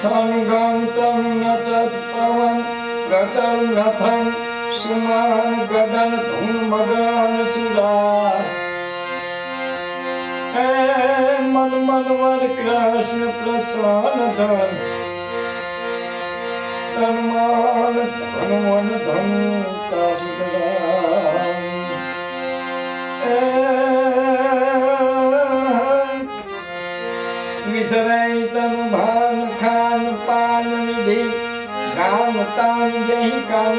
थं गं तं नचत पवन प्रचन्नथं सुमन गगन धुन मगन सुरा मन मनवर कृष्ण प्रसन्न धन तन मान धन मन धन विसराय तनु भान खान पान विधि गान तान जही कान